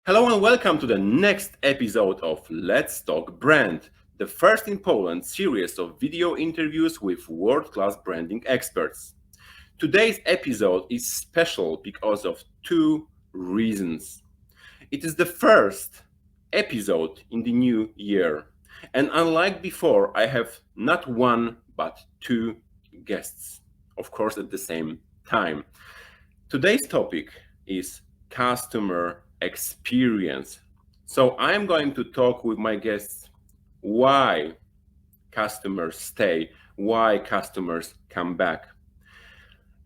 Hello and welcome to the next episode of Let's Talk Brand, the first in Poland series of video interviews with world-class branding experts. Today's episode is special because of two reasons. It is the first episode in the new year, and unlike before, I have not one but two guests, of course, at the same time. Today's topic is customer experience. So I'm going to talk with my guests why customers stay, why customers come back.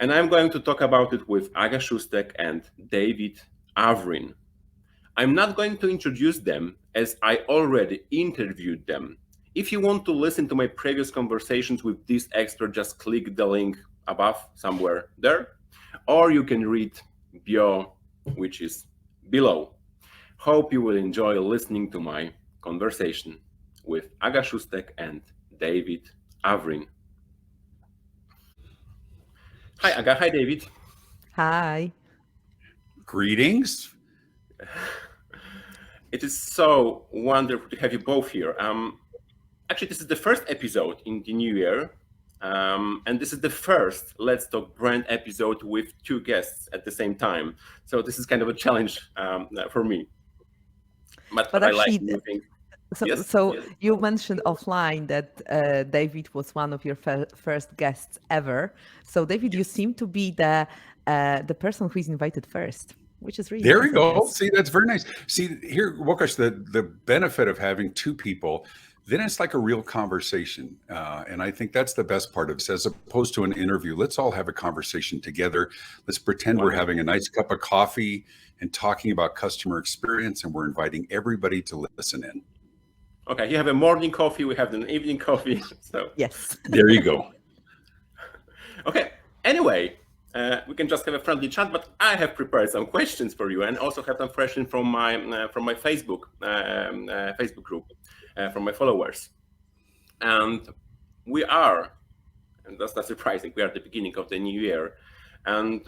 And I'm going to talk about it with Aga Szóstek and David Avrin. I'm not going to introduce them as I already interviewed them. If you want to listen to my previous conversations with this expert, just click the link above somewhere there, or you can read bio, which is below. Hope you will enjoy listening to my conversation with Aga Szóstek and David Avrin. Hi Aga, hi David. Hi. Greetings. It is so wonderful to have you both here. Actually, this is the first episode in the new year, and this is the first Let's Talk Brand episode with two guests at the same time. So this is kind of a challenge for me. But I like actually, new things. so, Yes, so yes. you mentioned offline that David was one of your first guests ever. So David, you seem to be the person who is invited first, which is really There nice we of go. you. See, that's very nice. See, here, Łukasz, the benefit of having two people, then it's like a real conversation. And I think that's the best part of this, as opposed to an interview. Let's all have a conversation together. Let's pretend we're having a nice cup of coffee and talking about customer experience, and we're inviting everybody to listen in. Okay, you have a morning coffee, we have an evening coffee. So Yes. There you go. okay. Anyway, we can just have a friendly chat, but I have prepared some questions for you, and also have some questions from my Facebook Facebook group, from my followers. And we are, and that's not surprising, we are at the beginning of the new year, and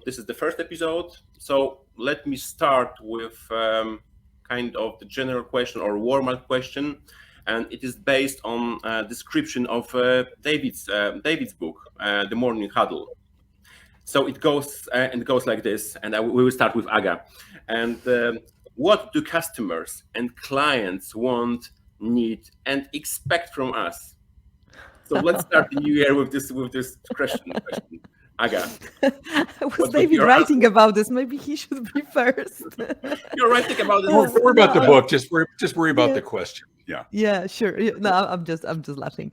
this is the first episode. So let me start with kind of the general question or warm-up question, and it is based on a description of David's book, The Morning Huddle. So it goes like this, and we will start with Aga. And what do customers and clients want, need, and expect from us? So let's start the new year with this question. Aga, Was what David your writing about this? Maybe he should be first. you're writing about this? Don't worry about the No, book. Just worry about yeah. the question. Yeah. Yeah, sure. No, I'm just laughing.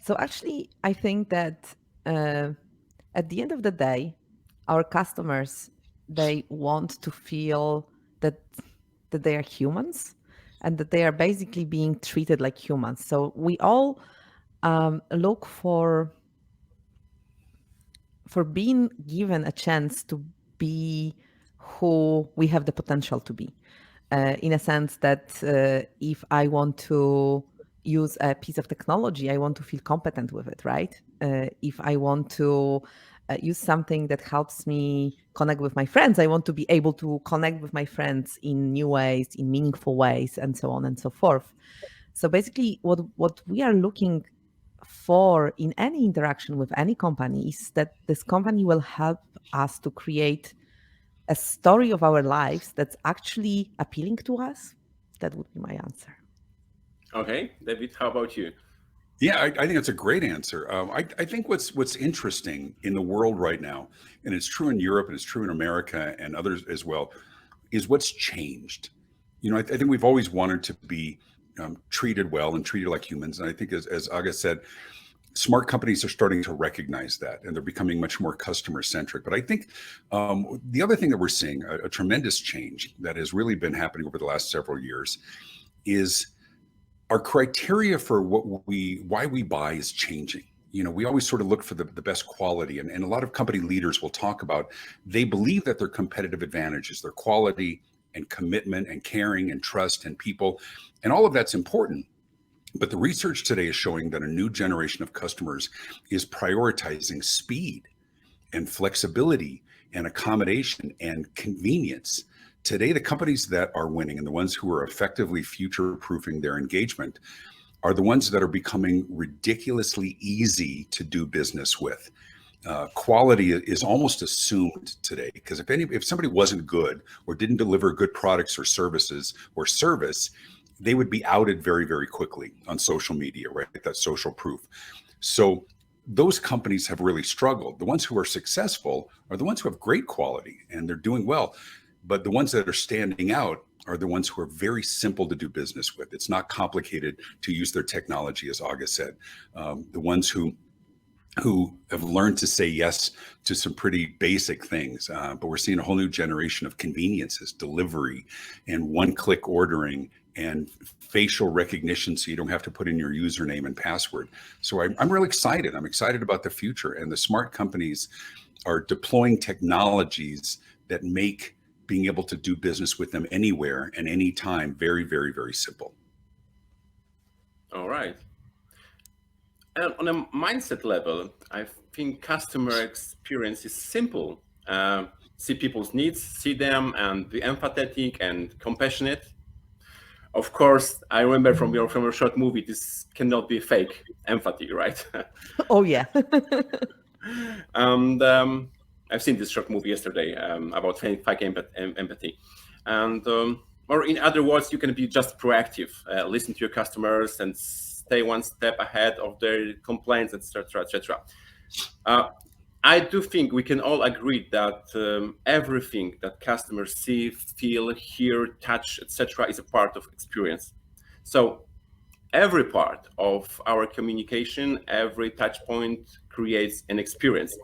So actually, I think that at the end of the day, our customers, they want to feel that they are humans and that they are basically being treated like humans. So we all look for being given a chance to be who we have the potential to be. In a sense that if I want to use a piece of technology, I want to feel competent with it, right? If I want to use something that helps me connect with my friends, I want to be able to connect with my friends in new ways, in meaningful ways, and so on and so forth. So basically, what we are looking for in any interaction with any company is that this company will help us to create a story of our lives that's actually appealing to us. That would be my answer. Okay, David, how about you? Yeah, I think that's a great answer. I think what's interesting in the world right now, and it's true in Europe and it's true in America and others as well, is what's changed. I think we've always wanted to be treated well and treated like humans. And I think, as Aga said, smart companies are starting to recognize that, and they're becoming much more customer centric. But I think the other thing that we're seeing, a tremendous change that has really been happening over the last several years, is our criteria for why we buy is changing. We always sort of look for the best quality, and a lot of company leaders will talk about, they believe that their competitive advantage is their quality and commitment and caring and trust and people, and all of that's important. But the research today is showing that a new generation of customers is prioritizing speed and flexibility and accommodation and convenience today, the companies that are winning and the ones who are effectively future-proofing their engagement are the ones that are becoming ridiculously easy to do business with. Quality is almost assumed today, because if somebody wasn't good or didn't deliver good products or services or service, they would be outed very, very quickly on social media, right? That social proof. So those companies have really struggled. The ones who are successful are the ones who have great quality and they're doing well. But the ones that are standing out are the ones who are very simple to do business with. It's not complicated to use their technology, as Aga said. The ones who have learned to say yes to some pretty basic things. But we're seeing a whole new generation of conveniences, delivery, and one-click ordering, and facial recognition, so you don't have to put in your username and password. So I'm really excited. I'm excited about the future. And the smart companies are deploying technologies that make being able to do business with them anywhere and anytime very, very, very simple. All right. And on a mindset level, I think customer experience is simple. See people's needs, see them, and be empathetic and compassionate. Of course, I remember from your short movie, this cannot be fake empathy, right? Oh yeah. And I've seen this short movie yesterday about fake empathy. And or in other words, you can be just proactive, listen to your customers and stay one step ahead of their complaints, etc., etc. I do think we can all agree that everything that customers see, feel, hear, touch, etc., is a part of experience. So every part of our communication, every touch point creates an experience.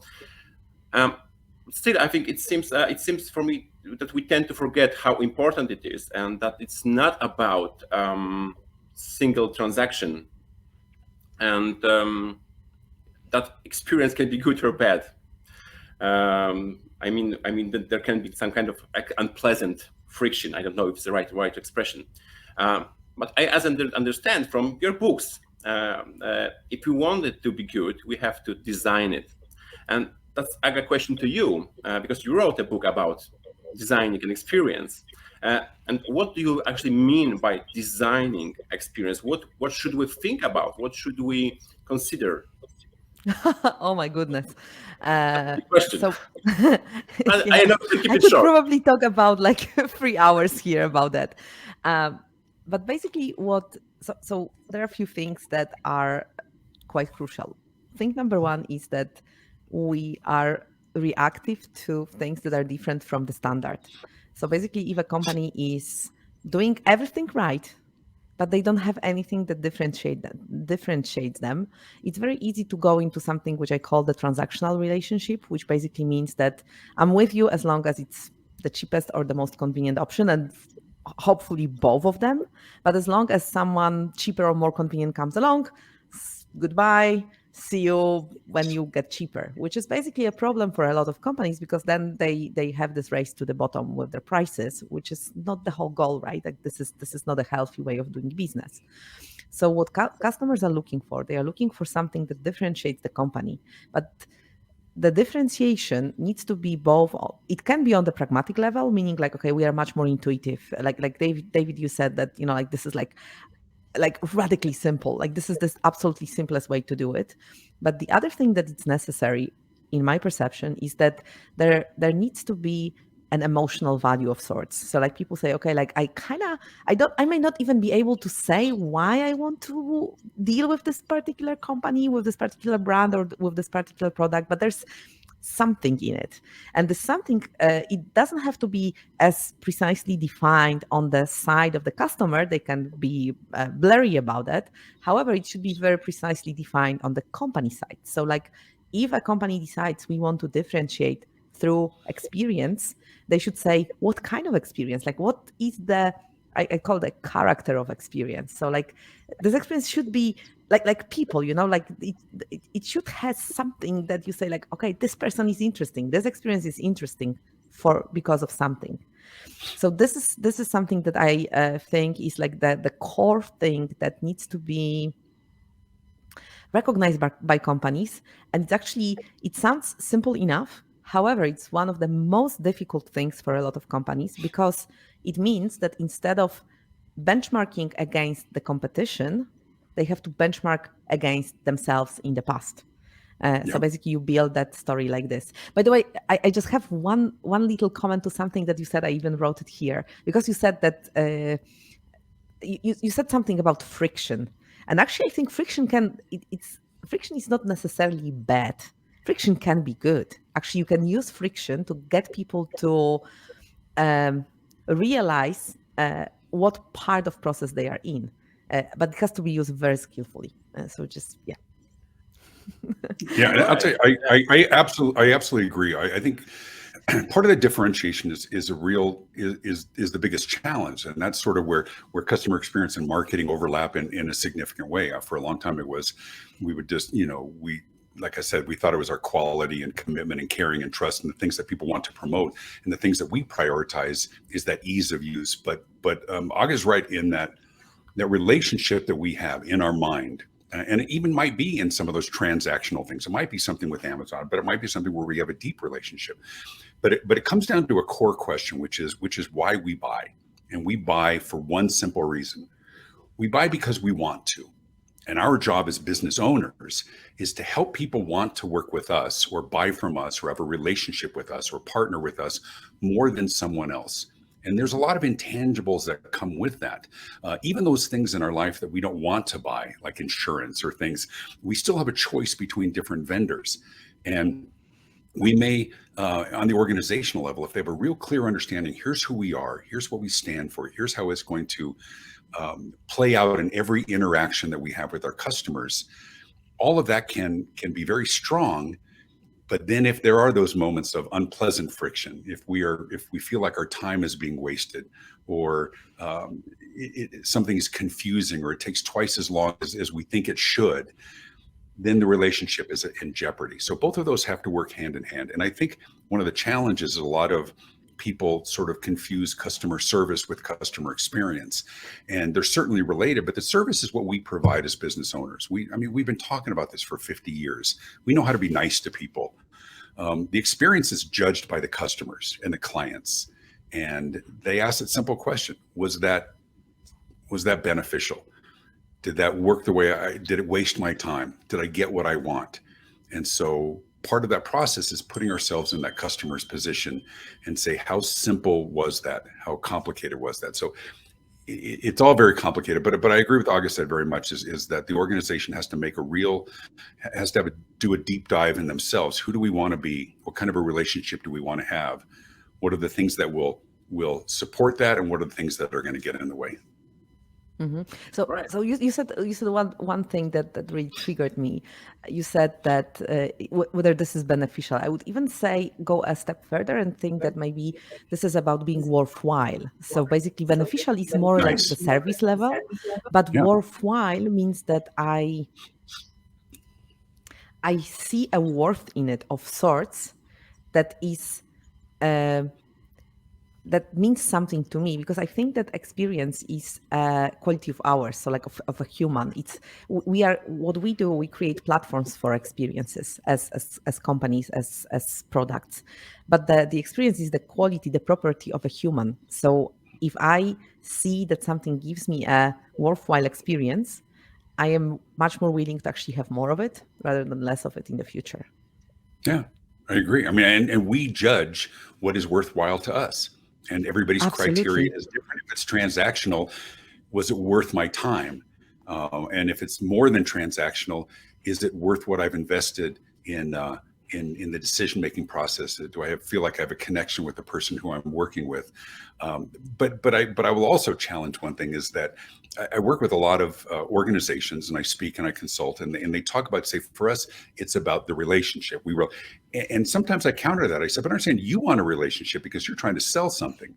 Still, I think it seems for me that we tend to forget how important it is, and that it's not about single transaction, and that experience can be good or bad. I mean that there can be some kind of unpleasant friction. I don't know if it's the right expression, but I understand from your books, if we want it to be good, we have to design it. And that's a question to you, because you wrote a book about designing an experience. And what do you actually mean by designing experience? What should we think about? What should we consider? Oh my goodness. Question. So I know to keep I it could short. probably talk about like 3 hours here about that. But basically so there are a few things that are quite crucial. Thing number one is that we are reactive to things that are different from the standard. So basically, if a company is doing everything right, but they don't have anything that differentiates them, it's very easy to go into something which I call the transactional relationship, which basically means that I'm with you as long as it's the cheapest or the most convenient option, and hopefully both of them. But as long as someone cheaper or more convenient comes along, goodbye, see you when you get cheaper, which is basically a problem for a lot of companies, because then they have this race to the bottom with their prices, which is not the whole goal, right? Like this is not a healthy way of doing business. So what customers are looking for, they are looking for something that differentiates the company, but the differentiation needs to be both. It can be on the pragmatic level, meaning like, okay, we are much more intuitive. Like David, you said that, like this is like radically simple. Like this is this absolutely simplest way to do it. But the other thing that it's necessary, in my perception, is that there needs to be an emotional value of sorts. So like people say, okay, like I may not even be able to say why I want to deal with this particular company, with this particular brand, or with this particular product, but there's something in it. And the something, it doesn't have to be as precisely defined on the side of the customer. They can be blurry about that. However, it should be very precisely defined on the company side. So like if a company decides we want to differentiate through experience, they should say, what kind of experience? Like what is the, I call it the character of experience. So like this experience should be like people, like it should have something that you say like, okay, this person is interesting. This experience is interesting because of something. So this is something that I think is like the core thing that needs to be recognized by companies. And it sounds simple enough. However, it's one of the most difficult things for a lot of companies because it means that instead of benchmarking against the competition, they have to benchmark against themselves in the past. So basically, you build that story like this. By the way, I just have one little comment to something that you said. I even wrote it here because you said that you said something about friction, and actually, I think friction friction is not necessarily bad. Friction can be good. Actually, you can use friction to get people to realize what part of process they are in, but it has to be used very skillfully. So just Yeah, and I'll tell you, I absolutely agree. I think part of the differentiation is the biggest challenge, and that's sort of where customer experience and marketing overlap in a significant way. For a long time, it was we would just like I said, we thought it was our quality and commitment and caring and trust and the things that people want to promote, and the things that we prioritize is that ease of use. But Aga's right in that relationship that we have in our mind. And it even might be in some of those transactional things. It might be something with Amazon, but it might be something where we have a deep relationship. But it comes down to a core question, which is why we buy. And we buy for one simple reason. We buy because we want to. And our job as business owners is to help people want to work with us or buy from us or have a relationship with us or partner with us more than someone else. And there's a lot of intangibles that come with that. Even those things in our life that we don't want to buy, like insurance or things, we still have a choice between different vendors. And we may, on the organizational level, if they have a real clear understanding, here's who we are, here's what we stand for, here's how it's going to play out in every interaction that we have with our customers, all of that can be very strong. But then if there are those moments of unpleasant friction, if we feel like our time is being wasted or something is confusing or it takes twice as long as we think it should, then the relationship is in jeopardy. So both of those have to work hand in hand. And I think one of the challenges is a lot of people sort of confuse customer service with customer experience. And they're certainly related, but the service is what we provide as business owners. We've been talking about this for 50 years. We know how to be nice to people. The experience is judged by the customers and the clients. And they ask that simple question: was that beneficial? Did that work the way did it waste my time? Did I get what I want? And so part of that process is putting ourselves in that customer's position and say, how simple was that? How complicated was that? So it's all very complicated, but I agree with Aga said very much is that the organization has to do a deep dive in themselves. Who do we want to be? What kind of a relationship do we want to have? What are the things that will support that, and what are the things that are going to get in the way? Mm-hmm. So you said one thing that really triggered me. You said that whether this is beneficial. I would even say go a step further and think that maybe this is about being worthwhile. So basically, beneficial is more like the service level, but worthwhile means that I see a worth in it of sorts that is. That means something to me, because I think that experience is a quality of ours. So like of a human, what we do, we create platforms for experiences as companies, as products, but the experience is the quality, the property of a human. So if I see that something gives me a worthwhile experience, I am much more willing to actually have more of it rather than less of it in the future. Yeah, I agree. And we judge what is worthwhile to us. And everybody's criteria is different. If it's transactional, was it worth my time? And if it's more than transactional, is it worth what I've invested in the decision-making process? Do I feel like I have a connection with the person who I'm working with? But I will also challenge one thing, is that I work with a lot of organizations, and I speak and I consult, and they talk about, say, for us, it's about the relationship. And sometimes I counter that. I said, but I understand you want a relationship because you're trying to sell something.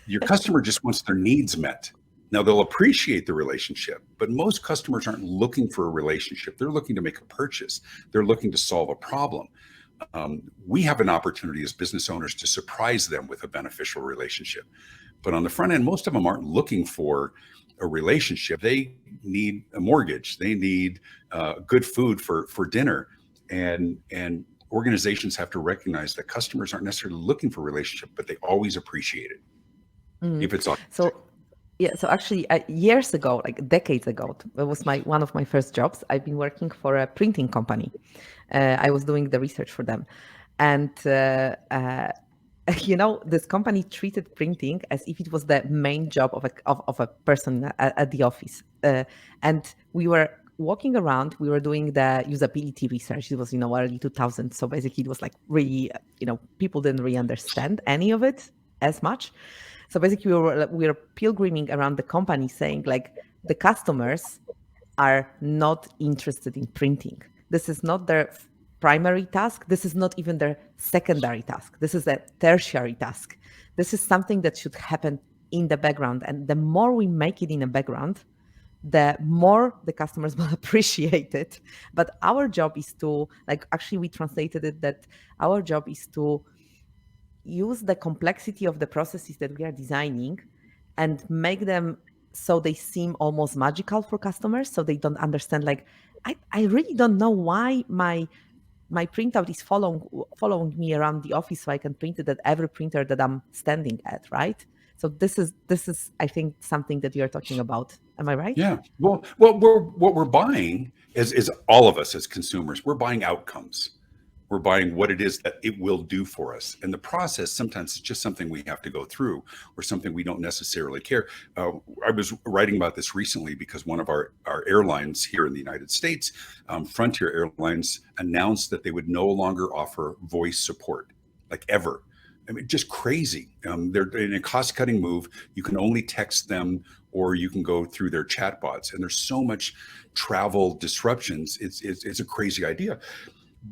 Your customer just wants their needs met. Now, they'll appreciate the relationship, but most customers aren't looking for a relationship. They're looking to make a purchase. They're looking to solve a problem. We have an opportunity as business owners to surprise them with a beneficial relationship. But on the front end, most of them aren't looking for a relationship. They need a mortgage. They need good food for dinner. And organizations have to recognize that customers aren't necessarily looking for a relationship, but they always appreciate it if it's authentic. So yeah, so actually years ago, like decades ago, it was one of my first jobs. I've been working for a printing company. I was doing the research for them, and this company treated printing as if it was the main job of a person at the office. And we were walking around, we were doing the usability research. It was, early 2000s. So basically it was like really, people didn't really understand any of it as much. So basically we were pilgriming around the company saying like the customers are not interested in printing. This is not their primary task. This is not even their secondary task. This is a tertiary task. This is something that should happen in the background. And the more we make it in the background, the more the customers will appreciate it. But our job is to, actually we translated it that our job is to use the complexity of the processes that we are designing and make them so they seem almost magical for customers, so they don't understand, I really don't know why my printout is following me around the office so I can print it at every printer that I'm standing at, right? So this is I think something that you're talking about. Am I right? Yeah. Well, what we're buying is all of us as consumers, we're buying outcomes. We're buying what it is that it will do for us. And the process sometimes is just something we have to go through or something we don't necessarily care. I was writing about this recently because one of our airlines here in the United States, Frontier Airlines, announced that they would no longer offer voice support, like ever. I mean, just crazy. They're in a cost-cutting move. You can only text them or you can go through their chatbots. And there's so much travel disruptions. It's a crazy idea.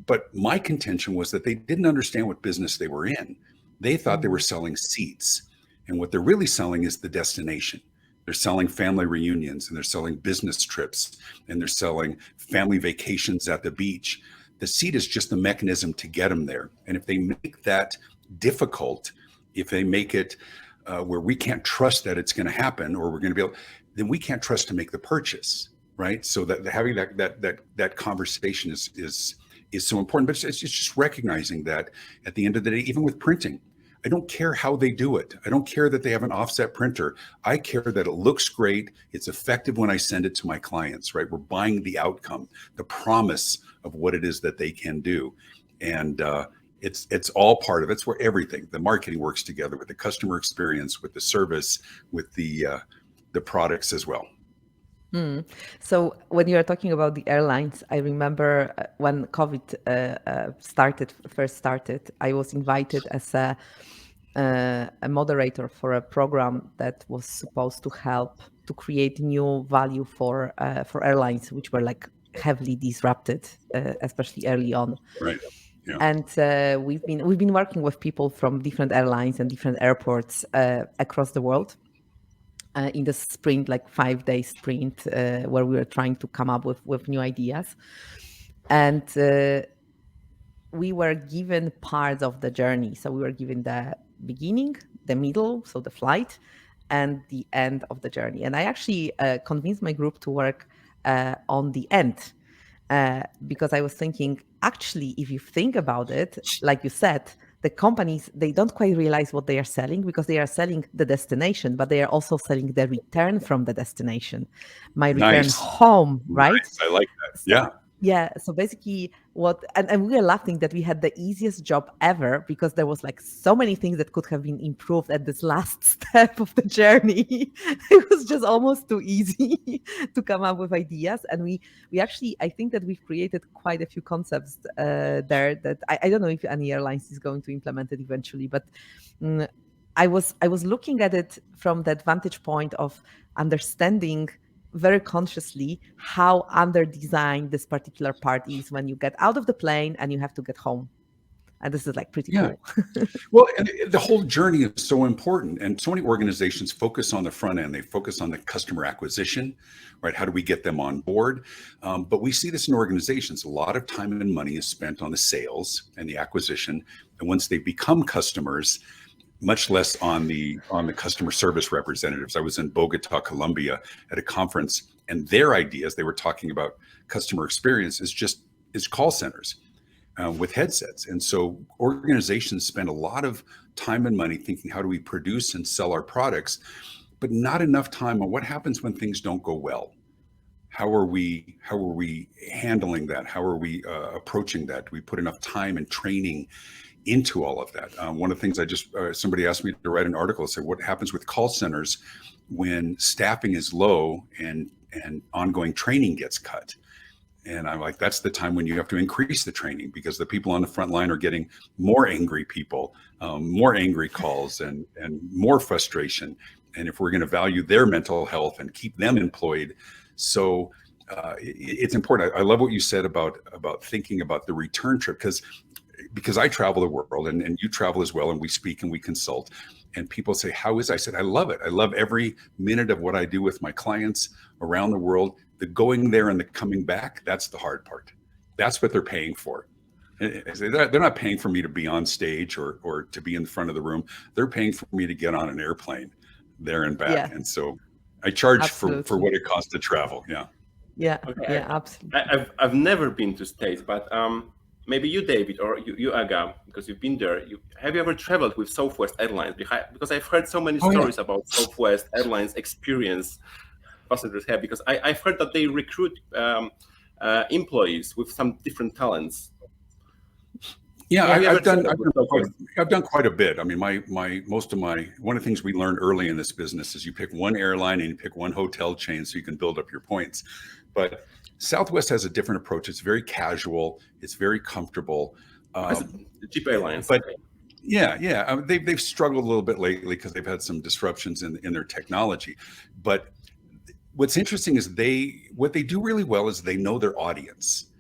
But my contention was that they didn't understand what business they were in. They thought they were selling seats. And what they're really selling is the destination. They're selling family reunions and they're selling business trips and they're selling family vacations at the beach. The seat is just the mechanism to get them there. And if they make that difficult, if they make it where we can't trust that it's going to happen or we're going to be able, then we can't trust to make the purchase, right? So that having that conversation is so important, but it's just recognizing that at the end of the day, even with printing, I don't care how they do it. I don't care that they have an offset printer. I care that it looks great. It's effective when I send it to my clients, right? We're buying the outcome, the promise of what it is that they can do. And it's all part of it. It's where everything, the marketing works together with the customer experience, with the service, with the products as well. So when you are talking about the airlines, I remember when COVID first started, I was invited as a moderator for a program that was supposed to help to create new value for airlines, which were like heavily disrupted, especially early on. Right. Yeah. And we've been working with people from different airlines and different airports across the world. In the sprint, like 5-day sprint, where we were trying to come up with new ideas. And we were given parts of the journey. So we were given the beginning, the middle, so the flight, and the end of the journey. And I actually convinced my group to work on the end because I was thinking, actually, if you think about it, like you said, the companies, they don't quite realize what they are selling because they are selling the destination, but they are also selling the return from the destination. My return home, right? Nice. I like that. Yeah. Yeah. So basically and we were laughing that we had the easiest job ever because there was like so many things that could have been improved at this last step of the journey. It was just almost too easy to come up with ideas. And we actually, I think that we've created quite a few concepts there that I don't know if any airlines is going to implement it eventually, but I was looking at it from that vantage point of understanding very consciously how under-designed this particular part is when you get out of the plane and you have to get home. And this is like pretty cool. Well, and the whole journey is so important. And so many organizations focus on the front end. They focus on the customer acquisition, right? How do we get them on board? But we see this in organizations. A lot of time and money is spent on the sales and the acquisition. And once they become customers, much less on the customer service representatives. I was in Bogota, Colombia at a conference, and their ideas, they were talking about customer experience is call centers. with headsets. And so organizations spend a lot of time and money thinking, how do we produce and sell our products, but not enough time on what happens when things don't go well. How are we handling that? How are we approaching that? Do we put enough time and training into all of that? One of the things I just somebody asked me to write an article, say what happens with call centers when staffing is low and ongoing training gets cut. And I'm like, that's the time when you have to increase the training, because the people on the front line are getting more angry people, more angry calls, and more frustration. And if we're going to value their mental health and keep them employed, so it's important. I love what you said about thinking about the return trip, because I travel the world and you travel as well, and we speak and we consult, and people say, how is it? I said, I love it. I love every minute of what I do with my clients around the world. The going there and the coming back, that's the hard part. That's what they're paying for. They're not paying for me to be on stage or to be in the front of the room. They're paying for me to get on an airplane there and back. Yeah. And so I charge for Absolutely. what it costs to travel. Yeah. Yeah. Okay. Yeah. Absolutely. I've never been to States, but maybe you, David, or you, Aga, because you've been there. Have you ever traveled with Southwest Airlines? Because I've heard so many stories about Southwest Airlines experience passengers have. Because I've heard that they recruit employees with some different talents. Yeah, I've done quite a bit. I mean, one of the things we learned early in this business is you pick one airline and you pick one hotel chain so you can build up your points. But Southwest has a different approach. It's very casual. It's very comfortable. Cheap airlines. But yeah. They've struggled a little bit lately because they've had some disruptions in their technology. But what's interesting is what they do really well is they know their audience,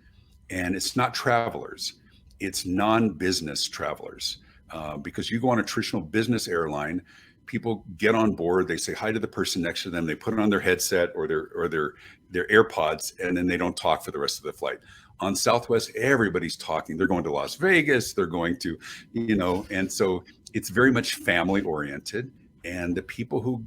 and it's not travelers. It's non-business travelers, because you go on a traditional business airline, people get on board, they say hi to the person next to them, they put on their headset or their AirPods, and then they don't talk for the rest of the flight. On Southwest, everybody's talking. They're going to Las Vegas, they're going to, and so it's very much family oriented, and the people who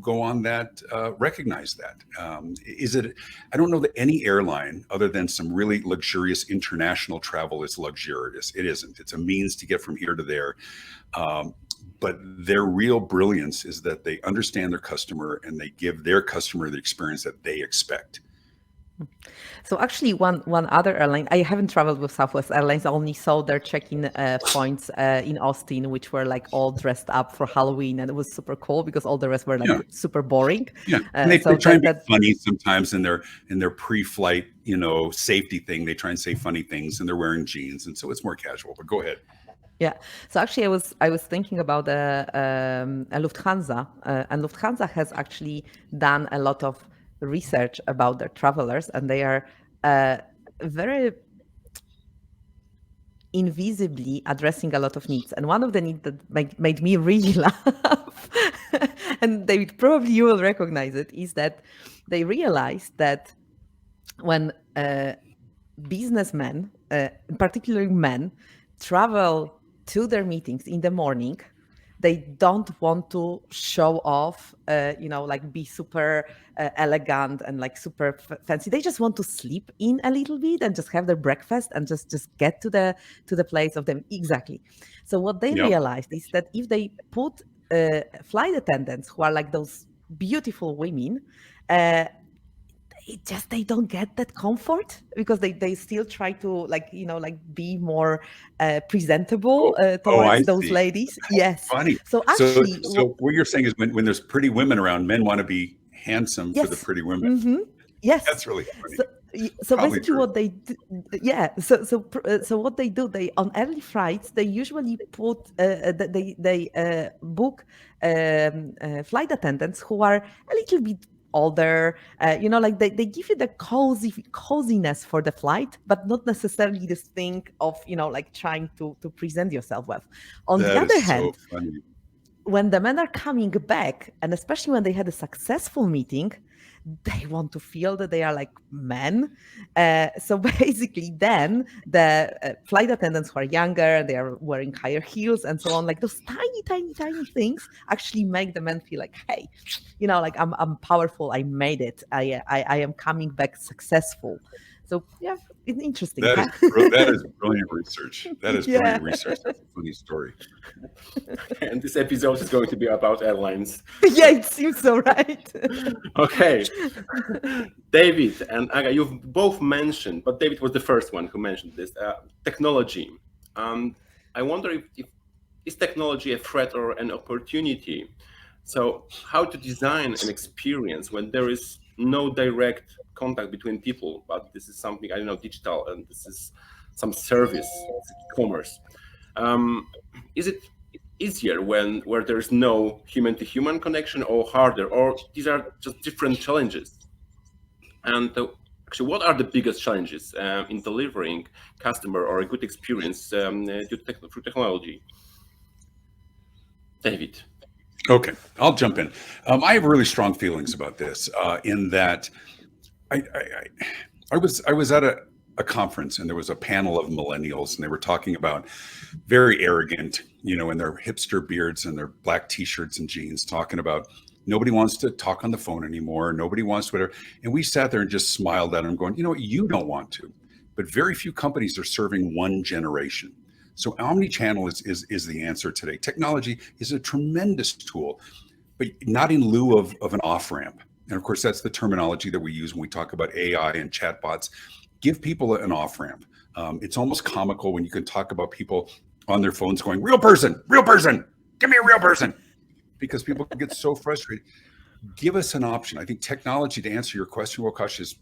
go on that recognize that. I don't know that any airline other than some really luxurious international travel is luxurious. It isn't. It's a means to get from here to there. But their real brilliance is that they understand their customer and they give their customer the experience that they expect. So actually, one other airline, I haven't traveled with Southwest Airlines. I only saw their check-in points in Austin, which were like all dressed up for Halloween, and it was super cool because all the rest were like super boring. Yeah, and they try and be funny sometimes in their pre-flight, safety thing. They try and say funny things, and they're wearing jeans, and so it's more casual. But go ahead. Yeah. So actually, I was thinking about a Lufthansa, and Lufthansa has actually done a lot of research about their travelers, and they are very invisibly addressing a lot of needs. And one of the needs that made me really laugh, and David, probably you will recognize it, is that they realized that when businessmen, particularly men, travel to their meetings in the morning, they don't want to show off, like be super elegant and like super fancy. They just want to sleep in a little bit and just have their breakfast and just get to the place of them. Exactly. So what they realized is that if they put flight attendants who are like those beautiful women, they don't get that comfort because they still try to be more presentable towards those ladies. Yes. Funny. So actually, so what you're saying is when there's pretty women around, men want to be handsome for the pretty women. Mm-hmm. Yes. That's really funny. So basically what they do, so what they do, they on early flights, they usually put they book flight attendants who are a little bit older, they give you the coziness for the flight, but not necessarily this thing of trying to present yourself well. On the other hand, when the men are coming back, and especially when they had a successful meeting, they want to feel that they are like men. So basically then the flight attendants who are younger and they are wearing higher heels and so on, like those tiny things actually make the men feel like, hey, I'm powerful. I made it. I am coming back successful. So yeah, it's interesting. That huh? is brilliant research. That is Yeah. brilliant research. That's a funny story. And this episode is going to be about airlines. Yeah, it seems so, right? Okay. David and Aga, you've both mentioned, but David was the first one who mentioned this, technology. I wonder if is technology a threat or an opportunity? So how to design an experience when there is no direct contact between people, but this is something, I don't know, digital, and this is some service, it's e-commerce. Is it easier when where there is no human-to-human connection, or harder, or these are just different challenges? And actually, what are the biggest challenges in delivering customer or a good experience through technology? David. Okay, I'll jump in. I have really strong feelings about this. In that, I was at a conference, and there was a panel of millennials, and they were talking about very arrogant, in their hipster beards and their black t-shirts and jeans, talking about nobody wants to talk on the phone anymore. Nobody wants to whatever. And we sat there and just smiled at them, going, you don't want to, but very few companies are serving one generation. So omnichannel is the answer today. Technology is a tremendous tool, but not in lieu of an off-ramp. And of course, that's the terminology that we use when we talk about AI and chatbots. Give people an off-ramp. It's almost comical when you can talk about people on their phones going, real person, give me a real person, because people get so frustrated. Give us an option. I think technology, to answer your question, Wilkosh, is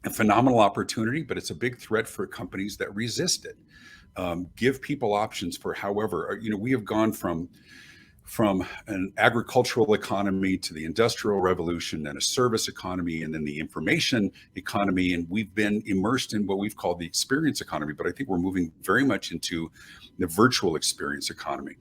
a phenomenal opportunity, but it's a big threat for companies that resist it. Give people options for however, we have gone from an agricultural economy to the industrial revolution and a service economy and then the information economy. And we've been immersed in what we've called the experience economy, but I think we're moving very much into the virtual experience economy.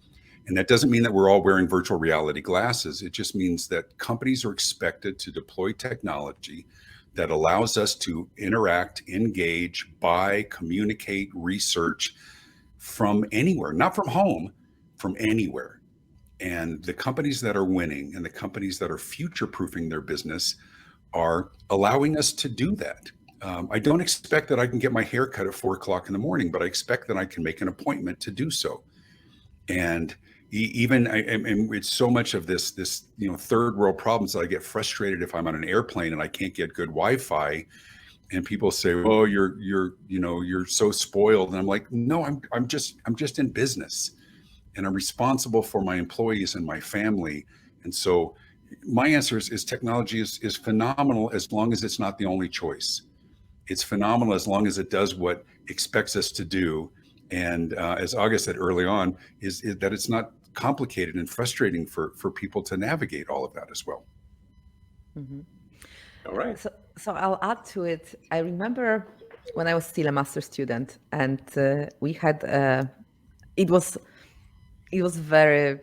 And that doesn't mean that we're all wearing virtual reality glasses. It just means that companies are expected to deploy technology that allows us to interact, engage, buy, communicate, research from anywhere, not from home, from anywhere. And the companies that are winning and the companies that are future-proofing their business are allowing us to do that. I don't expect that I can get my hair cut at 4 o'clock in the morning, but I expect that I can make an appointment to do so. And and it's so much of this third world problems that I get frustrated if I'm on an airplane and I can't get good Wi-Fi, and people say, "Oh, you're so spoiled," and I'm like, "No, I'm just in business, and I'm responsible for my employees and my family." And so, my answer is technology is phenomenal as long as it's not the only choice. It's phenomenal as long as it does what it expects us to do. And as Aga said early on, is that it's not complicated and frustrating for people to navigate all of that as well. Mm-hmm. All right. So I'll add to it. I remember when I was still a master's student, and we had it was very,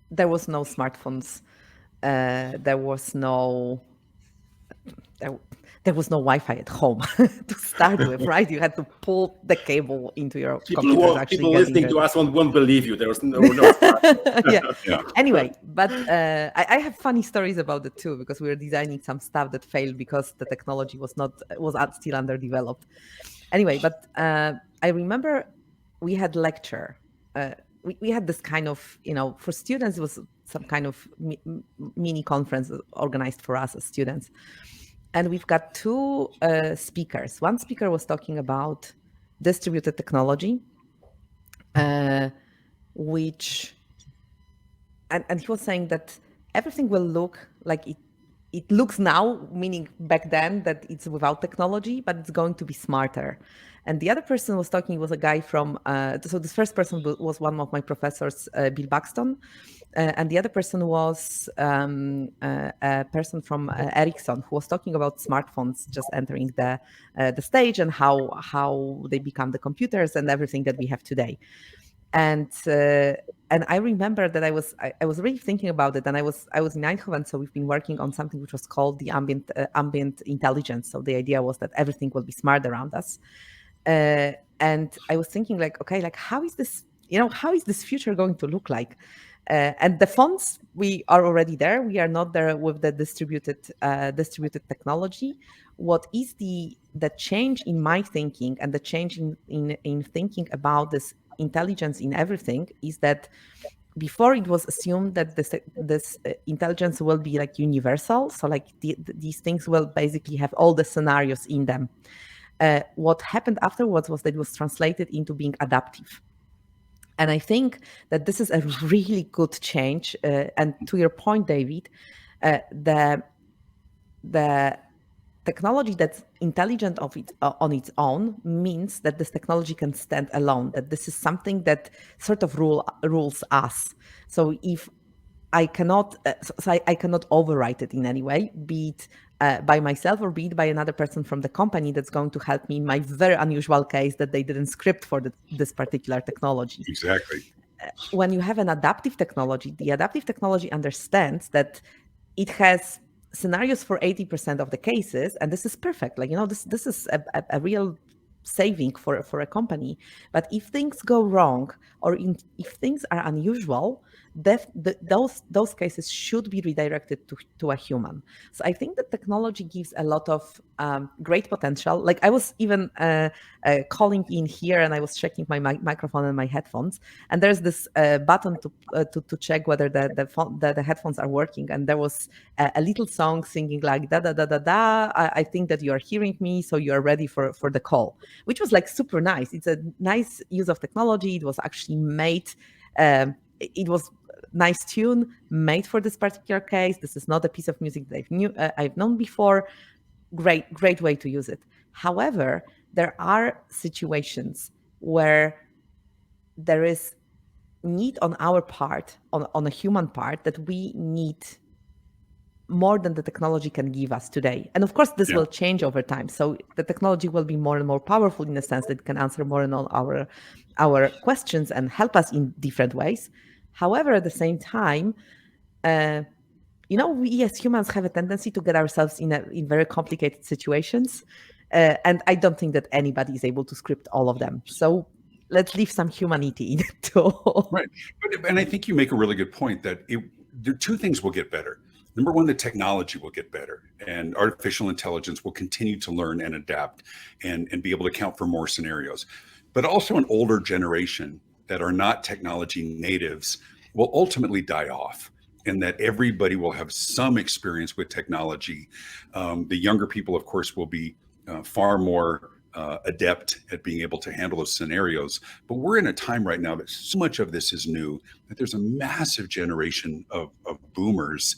there was no smartphones, there was no Wi-Fi at home to start with, right? You had to pull the cable into your computer to actually people get listening internet. to us won't believe you. There was no Yeah. Anyway, but I have funny stories about it too, because we were designing some stuff that failed because the technology was still underdeveloped. Anyway, but I remember we had lecture. We had this kind of, for students, it was some kind of mini conference organized for us as students. And we've got two speakers. One speaker was talking about distributed technology, which, and he was saying that everything will look like it looks now, meaning back then that it's without technology, but it's going to be smarter. And the other person was talking was a guy from, so this first person was one of my professors, Bill Buxton. And the other person was a person from Ericsson, who was talking about smartphones just entering the stage and how they become the computers and everything that we have today. And I remember that I was really thinking about it, and I was in Eindhoven, so we've been working on something which was called the ambient intelligence. So the idea was that everything will be smart around us. And I was thinking, how is this? How is this future going to look like? And the phones, we are already there. We are not there with the distributed technology. what is the change in my thinking and the change in thinking about this intelligence in everything is that before it was assumed that this intelligence will be like universal, so like these things will basically have all the scenarios in them. What happened afterwards was that it was translated into being adaptive. And I think that this is a really good change. And to your point, David, the technology that's intelligent on its own means that this technology can stand alone, that this is something that sort of rules us. So if I cannot, I cannot overwrite it in any way, be it by myself or be it by another person from the company that's going to help me in my very unusual case that they didn't script for this particular technology. Exactly. When you have an adaptive technology, the adaptive technology understands that it has scenarios for 80% of the cases, and this is perfect. Like, this is a real saving for a company. But if things go wrong or if things are unusual, those cases should be redirected to a human. So I think that technology gives a lot of great potential. Like I was even calling in here and I was checking my microphone and my headphones, and there's this button to check whether the headphones are working, and there was a little song singing like da da da da da. I think that you are hearing me, so you are ready for the call, which was like super nice. It's a nice use of technology. It was actually made. It was nice tune made for this particular case. This is not a piece of music that I've known before. Great way to use it. However, there are situations where there is need on our part, on a human part, that we need more than the technology can give us today. And of course, this will change over time. So the technology will be more and more powerful in the sense that it can answer more and more our questions and help us in different ways. However, at the same time, we as humans have a tendency to get ourselves in very complicated situations. And I don't think that anybody is able to script all of them. So let's leave some humanity in it too. Right. And I think you make a really good point that there two things will get better. Number one, the technology will get better, and artificial intelligence will continue to learn and adapt and be able to account for more scenarios. But also an older generation that are not technology natives will ultimately die off, and that everybody will have some experience with technology. The younger people, of course, will be far more adept at being able to handle those scenarios. But we're in a time right now that so much of this is new, that there's a massive generation of boomers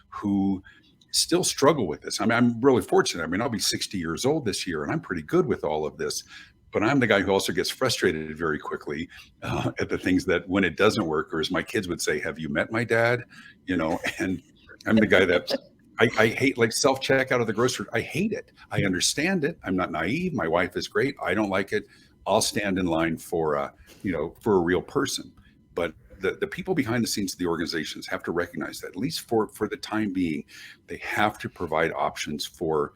who still struggle with this. I mean, I'm really fortunate. I mean, I'll be 60 years old this year, and I'm pretty good with all of this. But I'm the guy who also gets frustrated very quickly at the things that when it doesn't work, or as my kids would say, "Have you met my dad?" And I'm the guy that I hate, like self-checkout of the grocery. I hate it. I understand it. I'm not naive. My wife is great. I don't like it. I'll stand in line for a real person. But the people behind the scenes of the organizations have to recognize that, at least for the time being, they have to provide options for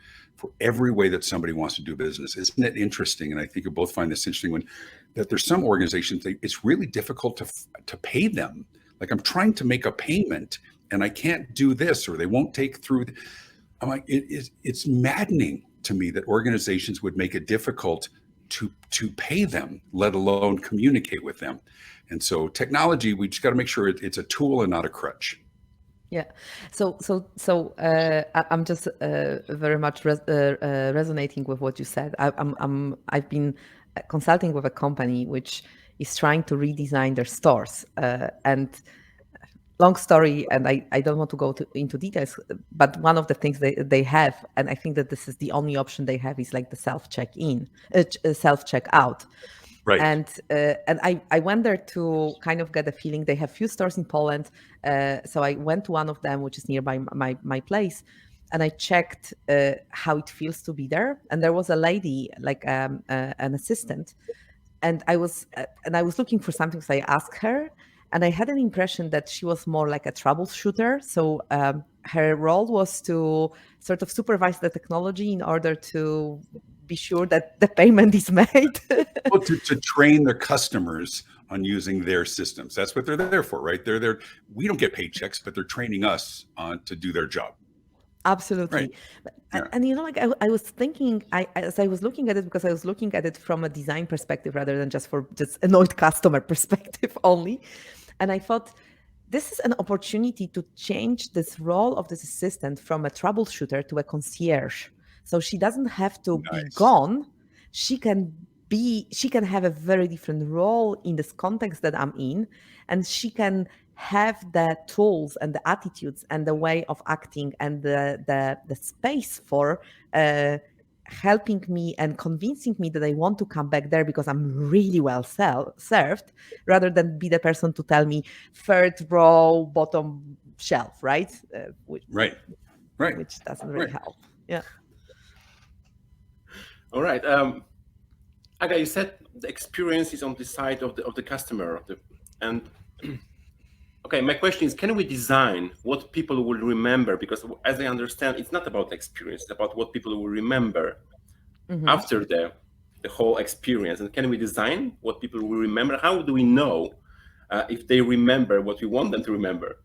every way that somebody wants to do business. Isn't it interesting? And I think you both find this interesting that there's some organizations, it's really difficult to pay them. Like, I'm trying to make a payment and I can't do this, or they won't take through. I'm like, it's maddening to me that organizations would make it difficult to pay them, let alone communicate with them. And so technology, we just got to make sure it's a tool and not a crutch. Yeah. So I'm just very much resonating with what you said. I've been consulting with a company which is trying to redesign their stores, and long story, and I don't want to go into details, but one of the things they have, and I think that this is the only option they have, is like the self-check-in, self-checkout. Right. And I went there to kind of get a feeling. They have few stores in Poland, so I went to one of them, which is nearby my place, and I checked how it feels to be there. And there was a lady, like an assistant, and I was looking for something, so I asked her, and I had an impression that she was more like a troubleshooter. So her role was to sort of supervise the technology in order to be sure that the payment is made. Well, to train their customers on using their systems. That's what they're there for, right? They're there. We don't get paychecks, but they're training us on to do their job. Absolutely. Right. Yeah. And I was thinking, as I was looking at it, because I was looking at it from a design perspective rather than just for just annoyed customer perspective only. And I thought, this is an opportunity to change this role of this assistant from a troubleshooter to a concierge. So she doesn't have to be Nice. gone. She can have a very different role in this context that I'm in, and she can have the tools and the attitudes and the way of acting and the space for helping me and convincing me that I want to come back there because I'm really well served, rather than be the person to tell me third row, bottom shelf, right? Right. Right. Which doesn't really help. Yeah. All right. Aga, you said the experience is on the side of the customer, and okay, my question is, can we design what people will remember? Because as I understand, it's not about the experience, it's about what people will remember after the whole experience. And can we design what people will remember? How do we know if they remember what we want them to remember?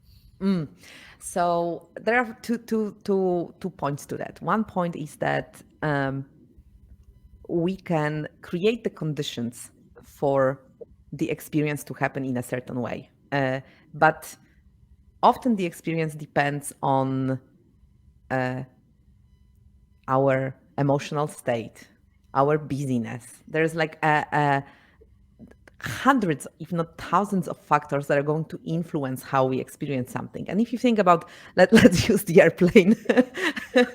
So there are two points to that. One point is that we can create the conditions for the experience to happen in a certain way. But often the experience depends on our emotional state, our busyness. There's like hundreds, if not thousands of factors that are going to influence how we experience something. And if you think about, let's use the airplane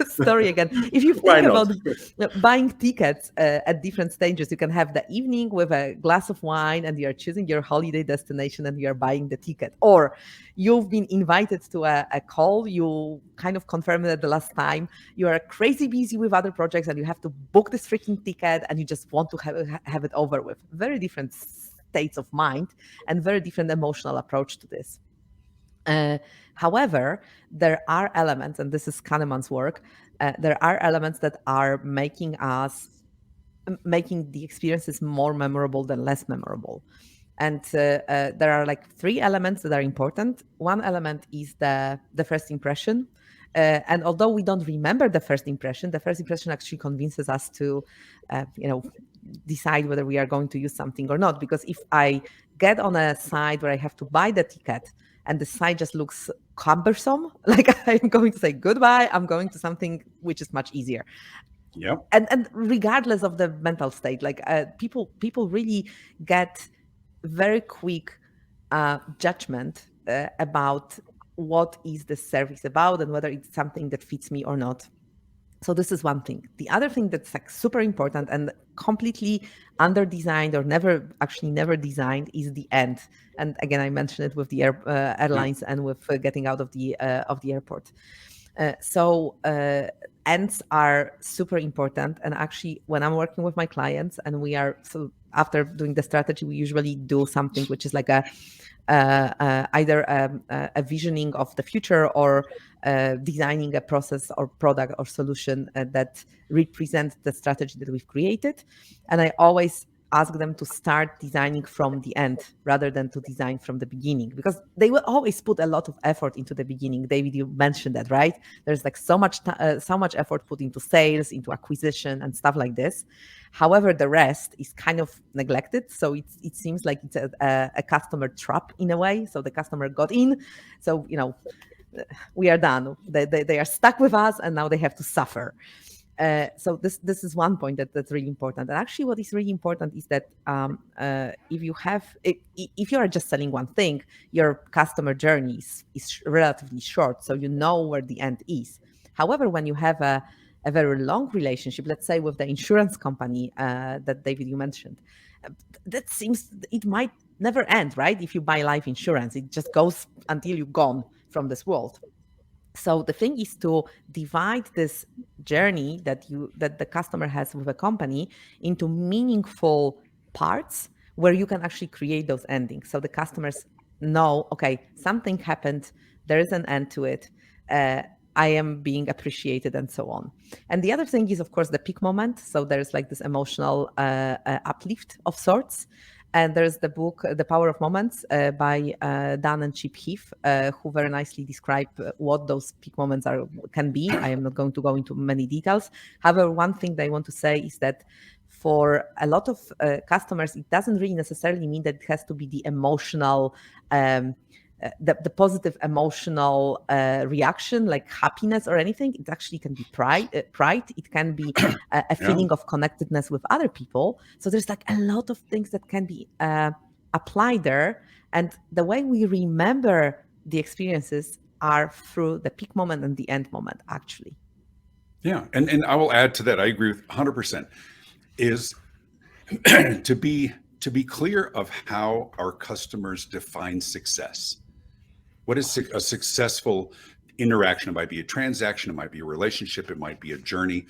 story again. If you think about buying tickets at different stages, you can have the evening with a glass of wine and you're choosing your holiday destination and you're buying the ticket. Or you've been invited to a call, you kind of confirmed it at the last time, you are crazy busy with other projects and you have to book this freaking ticket and you just want to have it over with. Very different states of mind and very different emotional approach to this. However, there are elements, and this is Kahneman's work, there are elements that are making the experiences more memorable than less memorable. And there are like three elements that are important. One element is the first impression. And although we don't remember the first impression actually convinces us to, decide whether we are going to use something or not. Because if I get on a site where I have to buy the ticket and the site just looks cumbersome, like I'm going to say goodbye, I'm going to something which is much easier. Yep. And regardless of the mental state, like people really get very quick judgment about what is the service about and whether it's something that fits me or not. So this is one thing. The other thing that's like super important and completely under-designed or never designed is the end. And again, I mentioned it with the airlines and with getting out of the airport. So ends are super important. And actually, when I'm working with my clients and after doing the strategy, we usually do something which is like either a visioning of the future or designing a process or product or solution that represents the strategy that we've created. And I always ask them to start designing from the end rather than to design from the beginning, because they will always put a lot of effort into the beginning. David, you mentioned that, right? There's like so much effort put into sales, into acquisition and stuff like this. However, the rest is kind of neglected. So it seems like it's a customer trap in a way. So the customer got in. So, we are done. They are stuck with us and now they have to suffer. So this is one point that's really important. And actually what is really important is that if you are just selling one thing, your customer journey is relatively short. So you know where the end is. However, when you have a very long relationship, let's say with the insurance company that David, you mentioned, that seems it might never end, right? If you buy life insurance, it just goes until you're gone from this world. So the thing is to divide this journey that the customer has with a company into meaningful parts where you can actually create those endings. So the customers know, okay, something happened, there is an end to it. I am being appreciated and so on. And the other thing is, of course, the peak moment. So there's like this emotional uplift of sorts. And there's the book, The Power of Moments by Dan and Chip Heath, who very nicely describe what those peak moments can be. I am not going to go into many details. However, one thing that I want to say is that for a lot of customers, it doesn't really necessarily mean that it has to be the emotional, the positive emotional reaction, like happiness or anything. It actually can be pride. It can be a feeling of connectedness with other people. So there's like a lot of things that can be applied there. And the way we remember the experiences are through the peak moment and the end moment, actually. Yeah. And I will add to that. I agree with 100%, is to be clear of how our customers define success. What is a successful interaction? It might be a transaction, it might be a relationship, it might be a journey.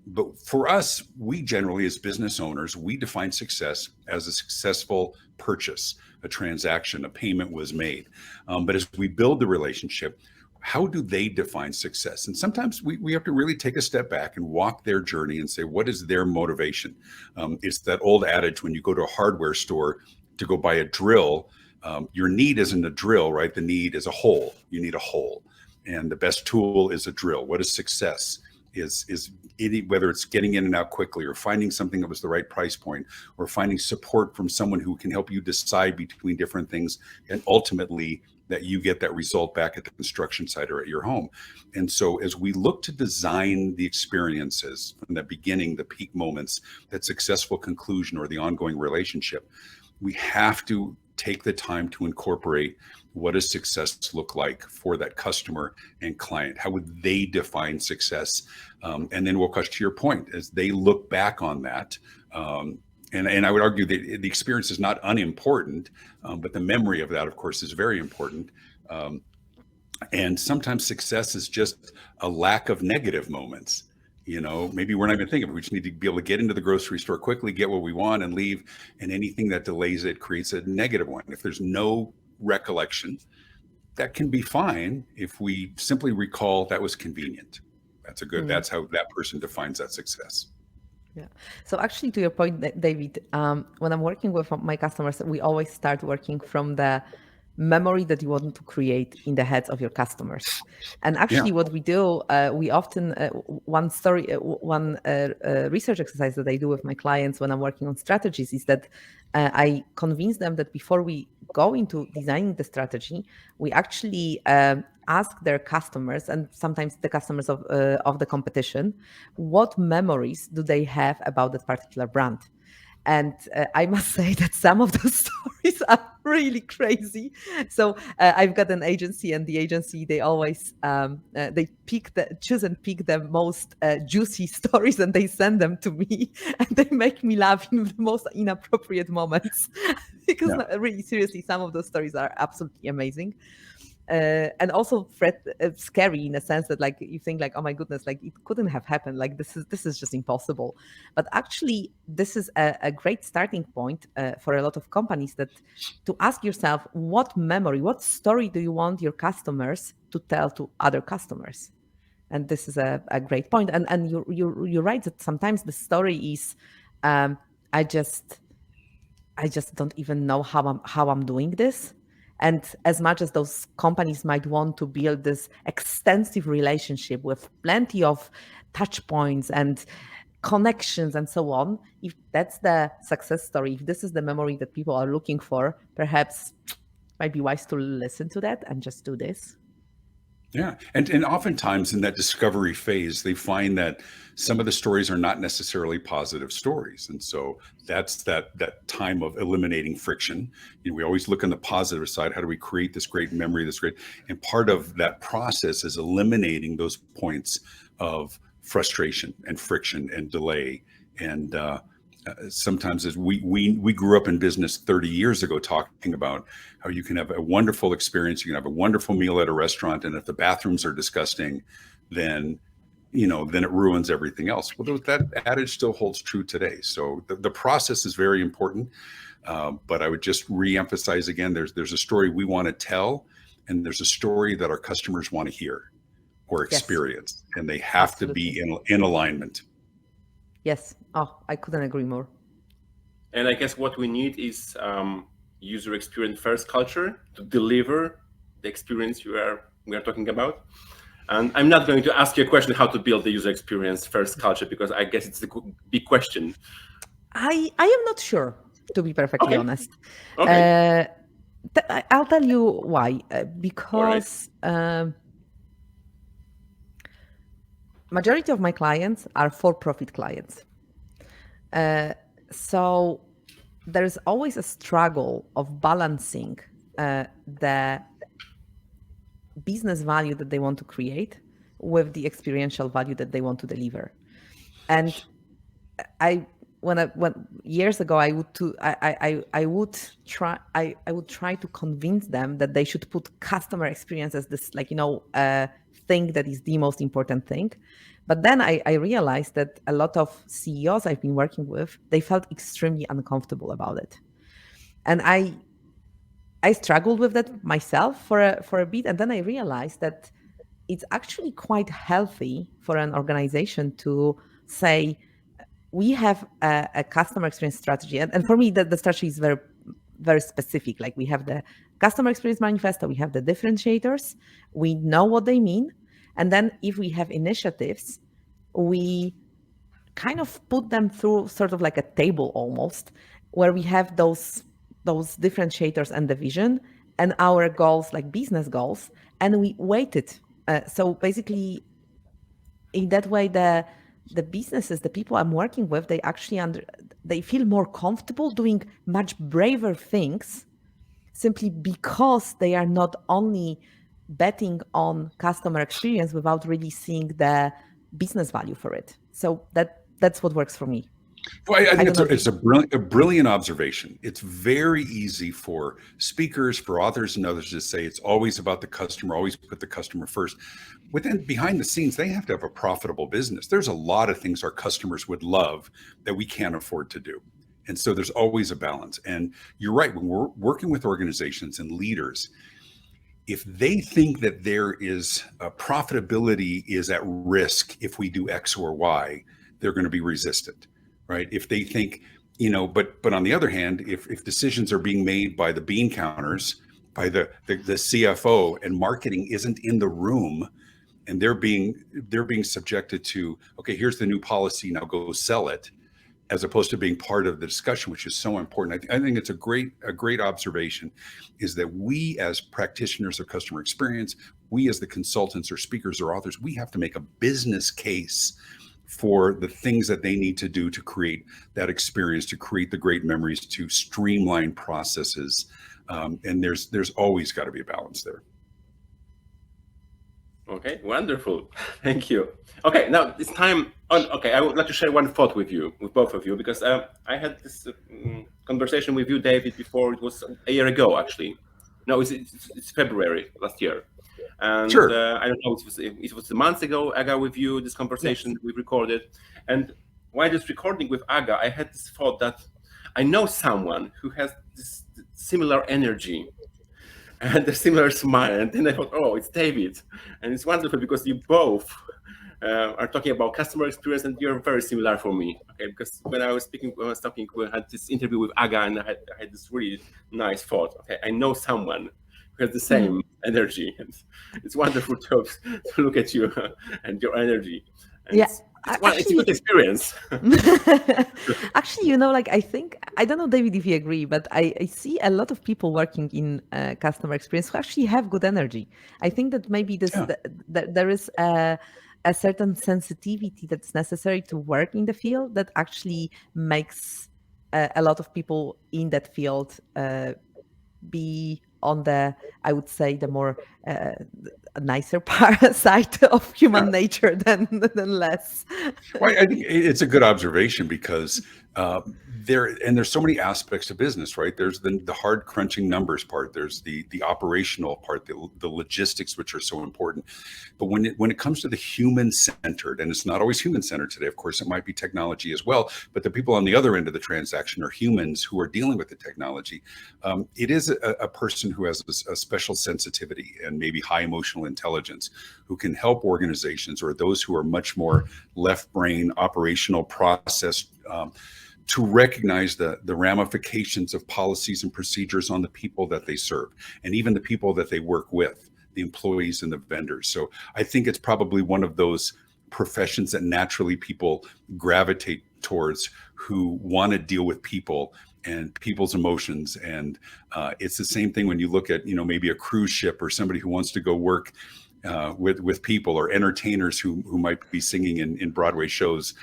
But for us, we generally, as business owners, we define success as a successful purchase, a transaction, a payment was made. But as we build the relationship, how do they define success? And sometimes we have to really take a step back and walk their journey and say, what is their motivation? It's that old adage, when you go to a hardware store to go buy a drill, your need isn't a drill, right? The need is a hole. You need a hole. And the best tool is a drill. What is success? Is whether it's getting in and out quickly, or finding something that was the right price point, or finding support from someone who can help you decide between different things, and ultimately that you get that result back at the construction site or at your home. And so as we look to design the experiences from the beginning, the peak moments, that successful conclusion or the ongoing relationship, we have to take the time to incorporate what does success look like for that customer and client. How would they define success? And then Wilcox, to your point, as they look back on that, and I would argue that the experience is not unimportant, but the memory of that, of course, is very important. And sometimes success is just a lack of negative moments. You know, maybe we're not even thinking of it. We just need to be able to get into the grocery store quickly, get what we want, and leave. And anything that delays it creates a negative one. If there's no recollection, that can be fine if we simply recall that was convenient. That's a good, that's how that person defines that success. Yeah. So actually, to your point, David, when I'm working with my customers, we always start working from the memory that you want to create in the heads of your customers. And actually what we do, we often, one research exercise that I do with my clients when I'm working on strategies is that I convince them that before we go into designing the strategy, we actually ask their customers, and sometimes the customers of the competition, what memories do they have about that particular brand. And I must say that some of those stories are really crazy. So I've got an agency, and the agency, they always they choose and pick the most juicy stories, and they send them to me, and they make me laugh in the most inappropriate moments. Because really, seriously, some of those stories are absolutely amazing. And also scary in a sense that, like, you think like, oh my goodness, like it couldn't have happened. Like this is just impossible. But actually, this is a great starting point for a lot of companies, that to ask yourself, what memory, what story do you want your customers to tell to other customers? And this is a great point. And you're right that sometimes the story is, I just don't even know how I'm doing this. And as much as those companies might want to build this extensive relationship with plenty of touch points and connections and so on, if that's the success story, if this is the memory that people are looking for, perhaps it might be wise to listen to that and just do this. Yeah. And oftentimes in that discovery phase, they find that some of the stories are not necessarily positive stories. And so that's that time of eliminating friction. You know, we always look on the positive side. How do we create this great memory, this great? And part of that process is eliminating those points of frustration and friction and delay. And sometimes as we grew up in business 30 years ago, talking about how you can have a wonderful experience, you can have a wonderful meal at a restaurant, and if the bathrooms are disgusting, then it ruins everything else. Well, that adage still holds true today. So the process is very important, but I would just reemphasize again, there's a story we want to tell, and there's a story that our customers want to hear or experience, and they have to be in alignment. Yes. Oh, I couldn't agree more. And I guess what we need is user experience first culture to deliver the experience we are talking about. And I'm not going to ask you a question how to build the user experience first culture, because I guess it's the big question. I am not sure, to be perfectly honest. Okay. I'll tell you why. All right. Because majority of my clients are for-profit clients. So there's always a struggle of balancing the business value that they want to create with the experiential value that they want to deliver. And when years ago I would try to convince them that they should put customer experience as this, like, thing that is the most important thing. But then I realized that a lot of CEOs I've been working with, they felt extremely uncomfortable about it. And I struggled with that myself for a bit. And then I realized that it's actually quite healthy for an organization to say, we have a customer experience strategy. And for me, the strategy is very, very specific. Like, we have the customer experience manifesto, we have the differentiators, we know what they mean. And then if we have initiatives, we kind of put them through sort of like a table almost, where we have those differentiators and the vision and our goals, like business goals, and we weight it. So basically, in that way, the businesses, the people I'm working with, they actually they feel more comfortable doing much braver things, simply because they are not only betting on customer experience without really seeing the business value for it. So that's what works for me. Well, I think it's a brilliant observation. It's very easy for speakers, for authors and others to say it's always about the customer, always put the customer first. Within behind the scenes, they have to have a profitable business. There's a lot of things our customers would love that we can't afford to do. And so there's always a balance. And you're right, when we're working with organizations and leaders, if they think that there is profitability is at risk if we do X or Y, they're going to be resistant. Right? If they think, but on the other hand, if decisions are being made by the bean counters, by the CFO, and marketing isn't in the room, and they're being subjected to, okay, here's the new policy, now go sell it, as opposed to being part of the discussion, which is so important. I think it's a great observation, is that we as practitioners of customer experience, we as the consultants or speakers or authors, we have to make a business case for the things that they need to do to create that experience, to create the great memories, to streamline processes. And there's always got to be a balance there. Okay, wonderful. Thank you. Okay, now it's time. I would like to share one thought with both of you, because I had this conversation with you, David, before. It was a year ago, actually. No, it's February last year. And sure. I don't know, it was a month ago, Aga, with you, this conversation we recorded. And while just recording with Aga, I had this thought that I know someone who has this similar energy and a similar smile. And then I thought, oh, it's David. And it's wonderful because you both are talking about customer experience, and you're very similar for me. Okay, because when I was talking, we had this interview with Aga, and I had this really nice thought. Okay, I know someone who has the same energy, and it's wonderful to look at you and your energy. And it's a good experience. Actually, I don't know, David, if you agree, but I see a lot of people working in customer experience who actually have good energy. I think that maybe there is a certain sensitivity that's necessary to work in the field that actually makes a lot of people in that field be on the, I would say, the more nicer side of human nature than less. Well, I think it's a good observation, because there's so many aspects to business, right? There's the hard crunching numbers part. There's the operational part, the logistics, which are so important. But when it comes to the human centered, and it's not always human centered today, of course, it might be technology as well, but the people on the other end of the transaction are humans who are dealing with the technology. It is a person who has a special sensitivity and maybe high emotional intelligence, who can help organizations, or those who are much more left brain operational process to recognize the ramifications of policies and procedures on the people that they serve, and even the people that they work with, the employees and the vendors. So I think it's probably one of those professions that naturally people gravitate towards, who want to deal with people and people's emotions. And it's the same thing when you look at, maybe a cruise ship, or somebody who wants to go work with people, or entertainers who might be singing in Broadway shows.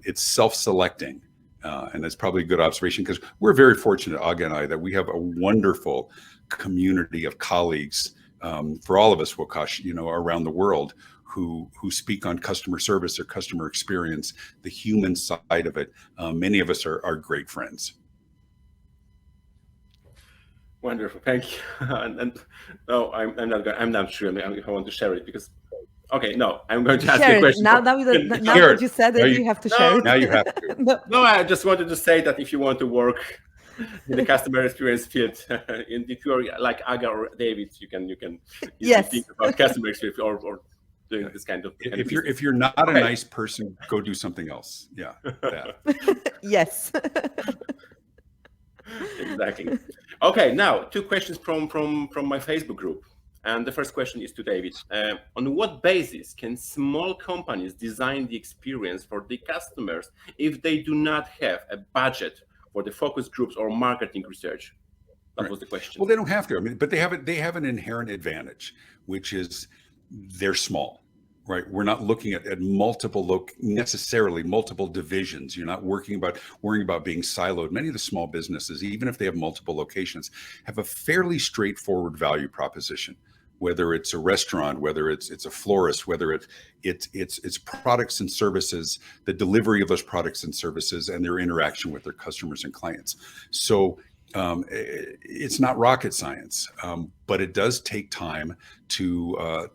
It's self-selecting. And that's probably a good observation, because we're very fortunate, Aga and I, that we have a wonderful community of colleagues, for all of us, Wakash, around the world, who speak on customer service or customer experience, the human side of it. Many of us are great friends. Wonderful, thank you. and no, I'm not sure. I want to share it because. Okay, no, I'm going to ask you a question. Now that you said it, you have to share it. Now you have to. No, I just wanted to say that if you want to work in the customer experience field, if you're like Aga or David, you can yes. think about customer experience or doing this kind of. If you're not a nice person, go do something else. Yeah. Yes. Exactly. Okay, now 2 questions from my Facebook group. And the first question is to David. On what basis can small companies design the experience for the customers if they do not have a budget for the focus groups or marketing research? That was the question. Well, they don't have to. But they have an inherent advantage, which is they're small, right? We're not looking at necessarily multiple divisions. You're not worrying about being siloed. Many of the small businesses, even if they have multiple locations, have a fairly straightforward value proposition. Whether it's a restaurant, whether it's a florist, whether it's products and services, the delivery of those products and services, and their interaction with their customers and clients. So it's not rocket science, but it does take time to. I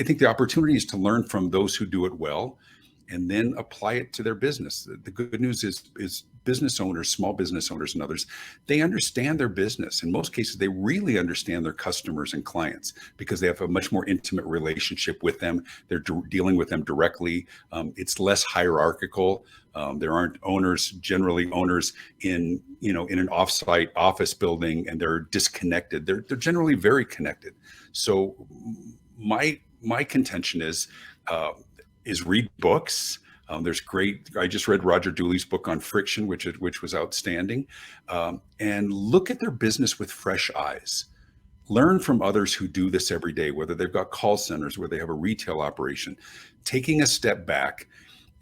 think the opportunity is to learn from those who do it well, and then apply it to their business. The good news is business owners, small business owners and others, they understand their business. In most cases, they really understand their customers and clients because they have a much more intimate relationship with them. They're dealing with them directly. It's less hierarchical. There aren't generally owners in an offsite office building, and they're disconnected. They're generally very connected. So my contention is read books. I just read Roger Dooley's book on friction, which was outstanding, and look at their business with fresh eyes. Learn from others who do this every day, whether they've got call centers, where they have a retail operation, taking a step back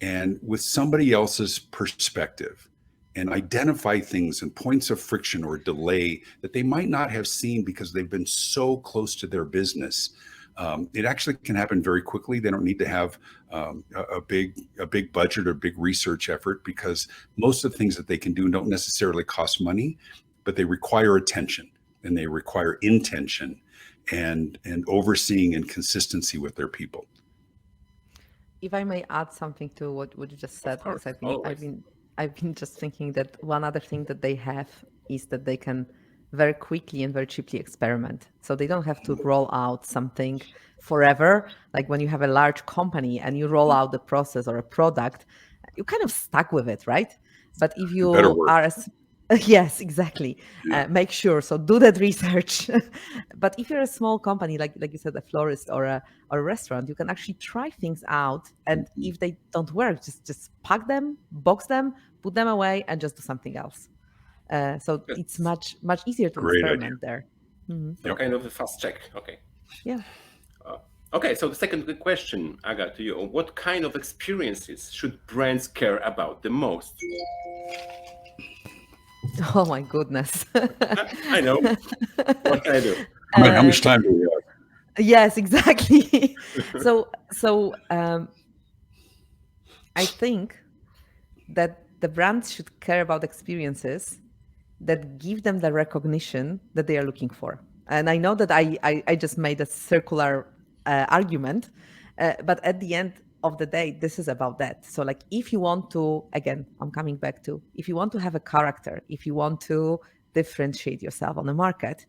and with somebody else's perspective, and identify things and points of friction or delay that they might not have seen because they've been so close to their business. It actually can happen very quickly. They don't need to have a big budget or big research effort, because most of the things that they can do don't necessarily cost money, but they require attention, and they require intention and overseeing and consistency with their people. If I may add something to what you just said, because I've been just thinking that one other thing that they have is that they can very quickly and very cheaply experiment. So they don't have to roll out something forever. Like when you have a large company and you roll out the process or a product, you're kind of stuck with it, right? But if you are yes, exactly. Yeah. Make sure. So do that research. But if you're a small company, like you said, a florist or a restaurant, you can actually try things out. And if they don't work, just pack them, box them, put them away, and just do something else. So it's much easier to experiment there. Mm-hmm. Kind of a fast check. Okay. Yeah. Okay. So the second question, Aga, to you: what kind of experiences should brands care about the most? Oh my goodness. I know. What can I do? How much time do we have? Yes, exactly. So I think that the brands should care about experiences that give them the recognition that they are looking for. And I know that I just made a circular argument, but at the end of the day, this is about that. So like, if you want to, again, I'm coming back to, if you want to have a character, if you want to differentiate yourself on the market,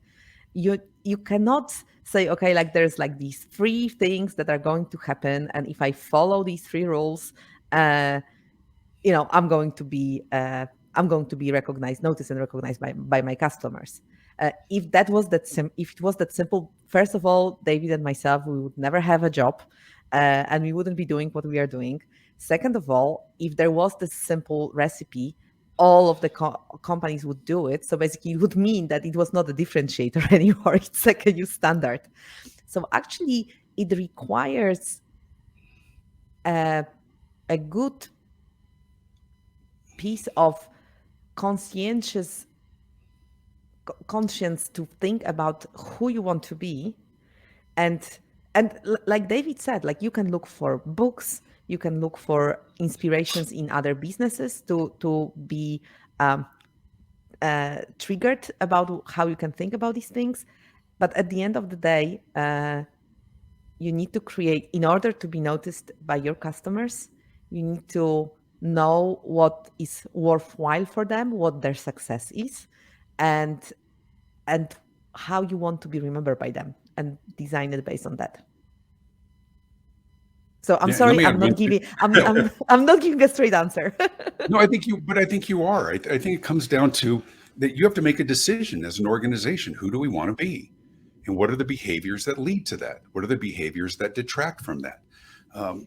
you cannot say, okay, like there's like these 3 things that are going to happen. And if I follow these 3 rules, I'm going to be I'm going to be noticed and recognized by my customers. If it was that simple, first of all, David and myself, we would never have a job, and we wouldn't be doing what we are doing. Second of all, if there was this simple recipe, all of the companies would do it. So basically, it would mean that it was not a differentiator anymore. It's like a new standard. So actually, it requires a good piece of conscience to think about who you want to be, and like David said, like you can look for books, you can look for inspirations in other businesses to be triggered about how you can think about these things. But at the end of the day, you need to create, in order to be noticed by your customers, you need to know what is worthwhile for them, what their success is, and how you want to be remembered by them, and design it based on that. So I'm sorry, I'm not giving a straight answer. No, I think you are. I think it comes down to that you have to make a decision as an organization. Who do we want to be? And what are the behaviors that lead to that? What are the behaviors that detract from that?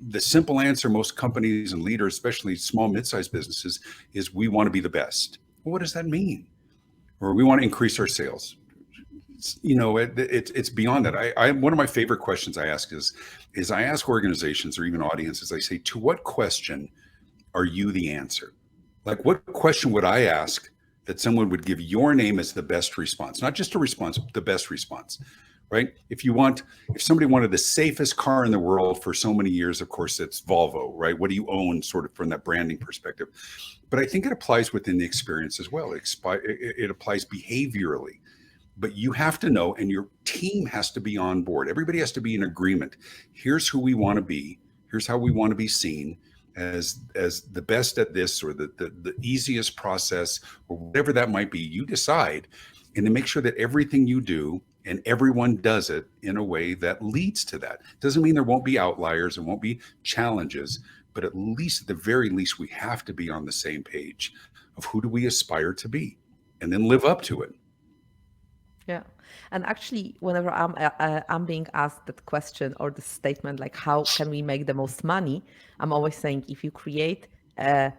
The simple answer most companies and leaders, especially small, mid-sized businesses, is we want to be the best. Well, what does that mean? Or we want to increase our sales. It's beyond that. One of my favorite questions I ask is I ask organizations or even audiences, I say, to what question are you the answer? Like, what question would I ask that someone would give your name as the best response? Not just a response, but the best response, right? If somebody wanted the safest car in the world for so many years, of course, it's Volvo, right? What do you own, sort of from that branding perspective? But I think it applies within the experience as well. It applies behaviorally. But you have to know, and your team has to be on board. Everybody has to be in agreement. Here's who we want to be. Here's how we want to be seen as the best at this, or the easiest process, or whatever that might be. You decide, and to make sure that everything you do and everyone does it in a way that leads to that. Doesn't mean there won't be outliers and won't be challenges, but at the very least, we have to be on the same page of who do we aspire to be, and then live up to it. Yeah, and actually, whenever I'm being asked that question or the statement, like how can we make the most money, I'm always saying, if you create a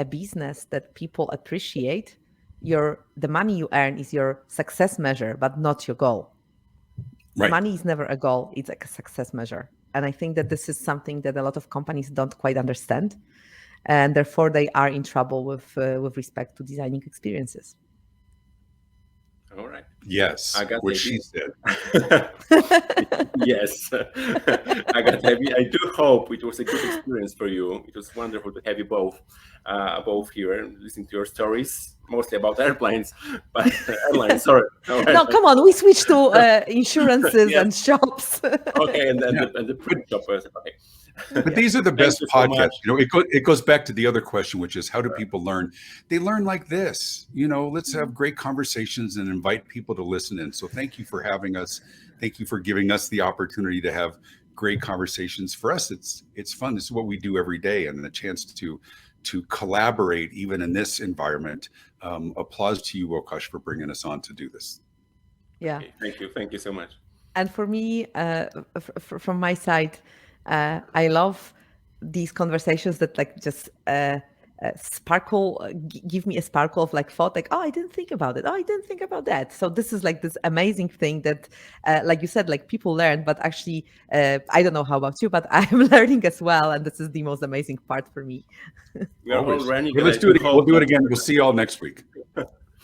business that people appreciate, the money you earn is your success measure, but not your goal. Right. Money is never a goal; it's like a success measure, and I think that this is something that a lot of companies don't quite understand, and therefore they are in trouble with respect to designing experiences. All right. Yes, what she said. Yes. I do hope it was a good experience for you. It was wonderful to have you both here and listening to your stories, mostly about airplanes, but airlines. Sorry. Right. No, come on. We switched to insurances and shops. Okay, and the print shop. Okay. But these are the best podcasts. It goes back to the other question, which is, how do people learn? They learn like this. Let's have great conversations and invite people to listen in. So thank you for having us. Thank you for giving us the opportunity to have great conversations. For us, it's fun. This is what we do every day, and the chance to collaborate even in this environment. Applause to you, Łukasz, for bringing us on to do this. Yeah. Okay, thank you so much. And for me, from my side, I love these conversations that like just give me a sparkle of like thought, like, oh, I didn't think about it. Oh, I didn't think about that. So this is like this amazing thing that, like you said, like people learn, but actually, I don't know how about you, but I'm learning as well. And this is the most amazing part for me. We are all learning. Well, let's do it. We'll do it again. We'll see you all next week.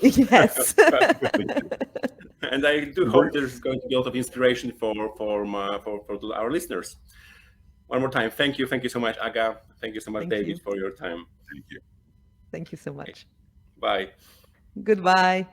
Yes. And I do hope there's going to be a lot of inspiration for our listeners. One more time, thank you so much, Aga. Thank you so much, David, for your time. Thank you. Thank you so much. Okay. Bye. Goodbye.